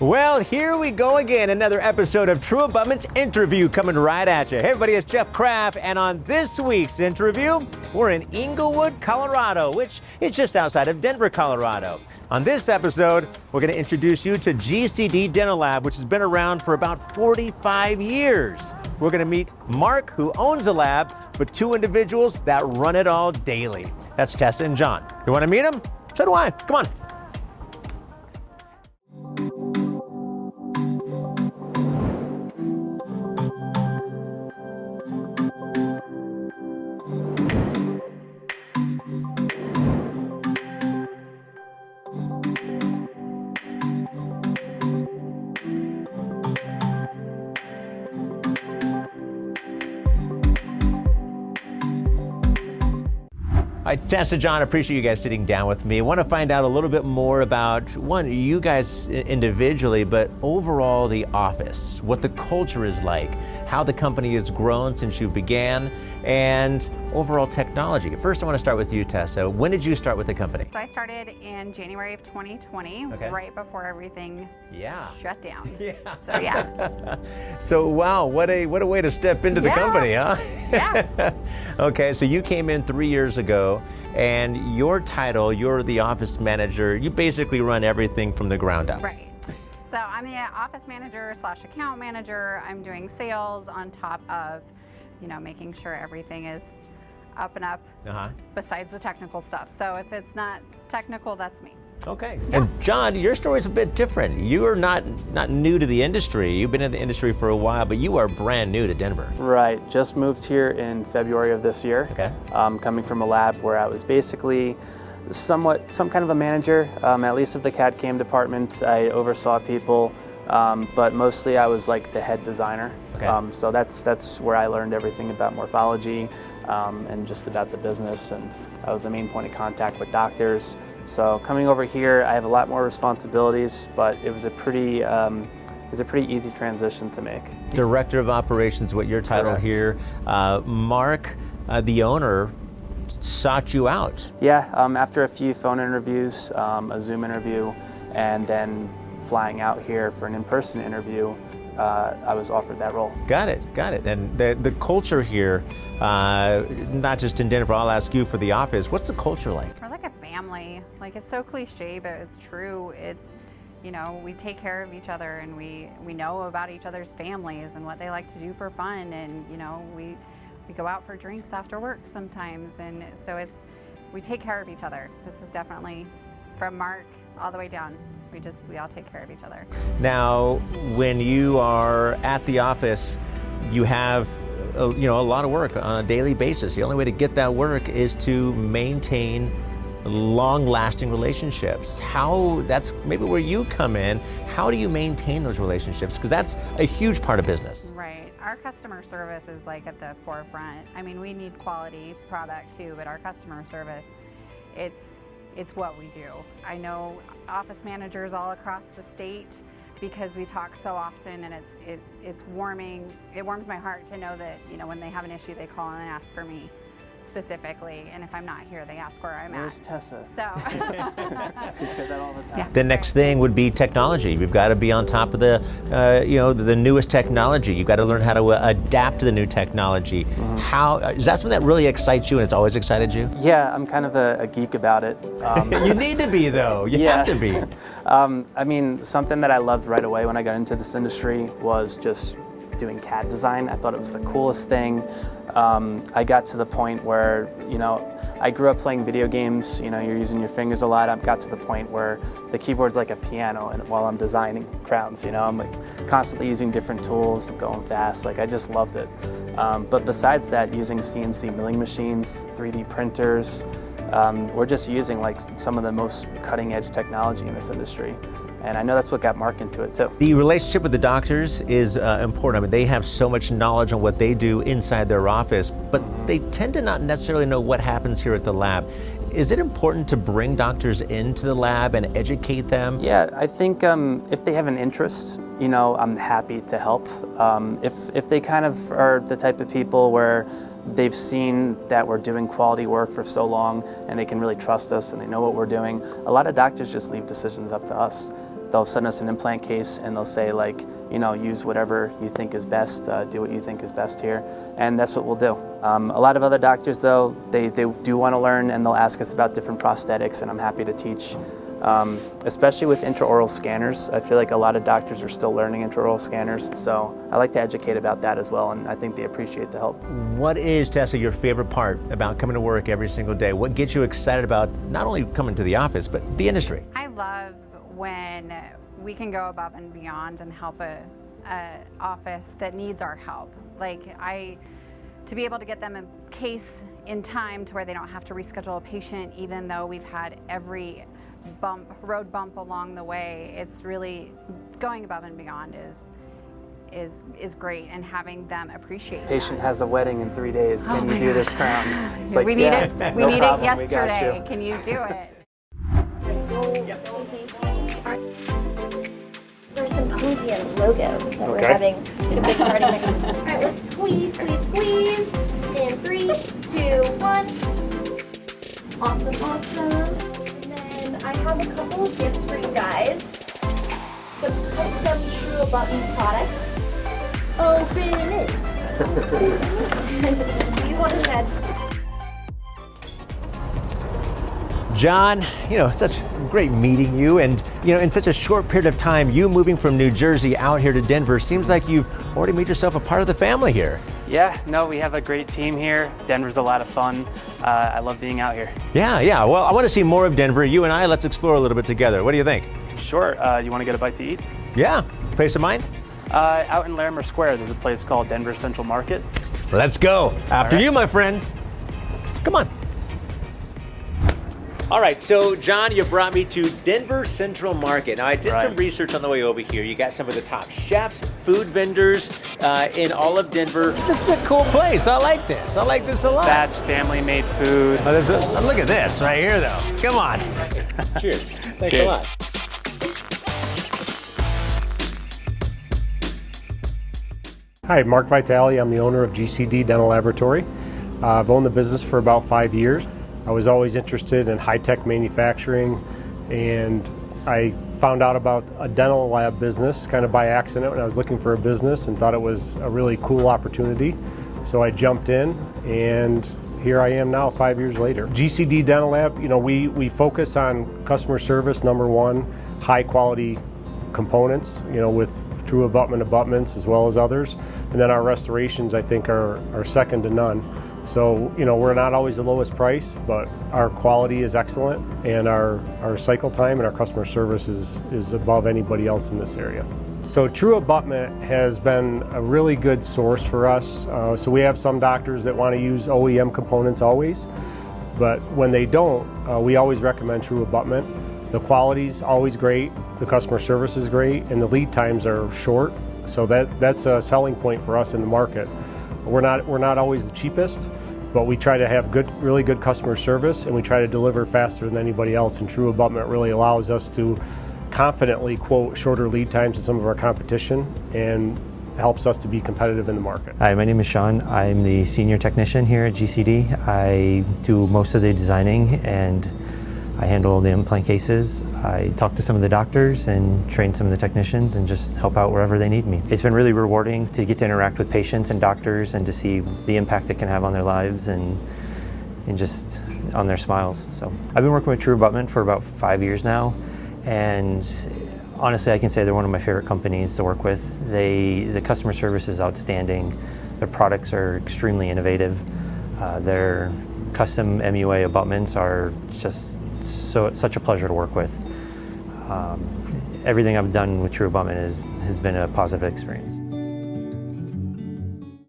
Well, here we go again. Another episode of True Abundance InTRUview coming right at you. Hey, everybody, it's Jeff Kraft, and on this week's InTRUview, we're in Englewood, Colorado, which is just outside of Denver, Colorado. On this episode, we're going to introduce you to GCD Dental Lab, which has been around for about 45 years. We're going to meet Mark, who owns the lab, but two individuals that run it all daily. That's Tessa and John. You want to meet them? So do I. Come on. Hi, Tessa, John, appreciate you guys sitting down with me. I want to find out a little bit more about, one, you guys individually, but overall the office, what the culture is like, how the company has grown since you began, and overall technology. First, I want to start with you, Tessa. When did you start with the company? So I started in January of 2020, right before everything shut down. So yeah. So wow, what a way to step into the company, huh? Yeah. Okay, so you came in 3 years ago, and your title, you're the office manager. You basically run everything from the ground up. Right. So I'm the office manager / account manager. I'm doing sales on top of, making sure everything is up and up besides the technical stuff. So if it's not technical, that's me. Okay. Yeah. And John, your story is a bit different. You are not new to the industry. You've been in the industry for a while, but you are brand new to Denver. Right. Just moved here in February of this year. Okay. Coming from a lab where I was basically some kind of a manager, at least of the CAD/CAM department. I oversaw people, but mostly I was like the head designer. Okay. So that's where I learned everything about morphology and just about the business, and I was the main point of contact with doctors. So coming over here, I have a lot more responsibilities, but it was a pretty easy transition to make. Director of Operations, what your title Correct. here. Mark, the owner, sought you out. Yeah, after a few phone interviews, a Zoom interview, and then flying out here for an in-person interview, I was offered that role. Got it. And the culture here, not just in Denver, I'll ask you for the office, what's the culture like? We're like a family. Like, it's so cliche, but it's true. It's, we take care of each other, and we know about each other's families and what they like to do for fun, and we go out for drinks after work sometimes, and so we take care of each other. This is definitely from Mark all the way down. We all take care of each other. Now, when you are at the office, you have a lot of work on a daily basis. The only way to get that work is to maintain long-lasting relationships. That's maybe where you come in. How do you maintain those relationships? Because that's a huge part of business. Right. Our customer service is like at the forefront. I mean, we need quality product too, but our customer service, it's what we do. I know office managers all across the state, because we talk so often, and it's warming. It warms my heart to know that when they have an issue, they call and ask for me specifically, and if I'm not here, they ask where I'm Where's at. Tessa? So You hear that all the time. Yeah. The next thing would be technology. We've got to be on top of the newest technology. You've got to learn how to adapt to the new technology. Mm-hmm. How is that something that really excites you, and it's always excited you? Yeah, I'm kind of a geek about it. You need to be, though. You have to be. I mean, something that I loved right away when I got into this industry was just doing CAD design. I thought it was the coolest thing. I got to the point where, I grew up playing video games. You're using your fingers a lot. I got to the point where the keyboard's like a piano, and while I'm designing crowns, I'm like constantly using different tools, going fast. Like, I just loved it. But besides that, using CNC milling machines, 3D printers, we're just using like some of the most cutting edge technology in this industry. And I know that's what got Mark into it too. The relationship with the doctors is important. I mean, they have so much knowledge on what they do inside their office, but they tend to not necessarily know what happens here at the lab. Is it important to bring doctors into the lab and educate them? Yeah, I think if they have an interest, I'm happy to help. If they kind of are the type of people where they've seen that we're doing quality work for so long and they can really trust us and they know what we're doing, a lot of doctors just leave decisions up to us. they'll send us an implant case and they'll say like, you know, use whatever you think is best, do what you think is best here, and that's what we'll do. A lot of other doctors though, they do want to learn and they'll ask us about different prosthetics, and I'm happy to teach. Especially with intraoral scanners. I feel like a lot of doctors are still learning intraoral scanners, so I like to educate about that as well, and I think they appreciate the help. What is, Tessa, your favorite part about coming to work every single day? What gets you excited about not only coming to the office, but the industry? I love when we can go above and beyond and help a office that needs our help. To be able to get them a case in time to where they don't have to reschedule a patient, even though we've had every road bump along the way. It's really going above and beyond is great, and having them appreciate Patient that. has a wedding in 3 days. Can you do this crown? It's we need it. We need it problem, yesterday. Can you do it? Our symposium logo that we're having a big party next week. All right, let's squeeze, squeeze, squeeze. In 3, 2, 1. Awesome, awesome. And then I have a couple of gifts for you guys. Some True Abutment products. Open it. Do you want to add? John, you know, such great meeting you, and you know, in such a short period of time, you moving from New Jersey out here to Denver, seems like you've already made yourself a part of the family here. Yeah, no, we have a great team here. Denver's a lot of fun. I love being out here. Yeah. Well, I want to see more of Denver. You and I, let's explore a little bit together. What do you think? Sure. You want to get a bite to eat? Yeah. Place of mind? Out in Larimer Square, there's a place called Denver Central Market. Let's go. After you, my friend. Come on. All right, so John, you brought me to Denver Central Market. Now, I did some research on the way over here. You got some of the top chefs, food vendors in all of Denver. This is a cool place. I like this. I like this a lot. That's family-made food. Oh, look at this right here, though. Come on. Cheers. Thanks a lot. Hi, Mark Vitale. I'm the owner of GCD Dental Laboratory. I've owned the business for about 5 years. I was always interested in high-tech manufacturing, and I found out about a dental lab business kind of by accident when I was looking for a business and thought it was a really cool opportunity. So I jumped in, and here I am now 5 years later. GCD Dental Lab, you know, we focus on customer service, number one, high quality components, you know, with true abutments as well as others. And then our restorations, I think, are second to none. So, you know, we're not always the lowest price, but our quality is excellent, and our cycle time and our customer service is above anybody else in this area. So True Abutment has been a really good source for us. So we have some doctors that want to use OEM components always, but when they don't, we always recommend True Abutment. The quality's always great, the customer service is great, and the lead times are short. So that's a selling point for us in the market. We're not always the cheapest, but we try to have really good customer service, and we try to deliver faster than anybody else. And True Abutment really allows us to confidently quote shorter lead times than some of our competition, and helps us to be competitive in the market. Hi, my name is Sean. I'm the senior technician here at GCD. I do most of the designing, and I handle the implant cases. I talk to some of the doctors and train some of the technicians and just help out wherever they need me. It's been really rewarding to get to interact with patients and doctors and to see the impact it can have on their lives and just on their smiles. So I've been working with True Abutment for about 5 years now, and honestly I can say they're one of my favorite companies to work with. The customer service is outstanding. Their products are extremely innovative. Their custom MUA abutments are just such a pleasure to work with. Everything I've done with True Abutment has been a positive experience.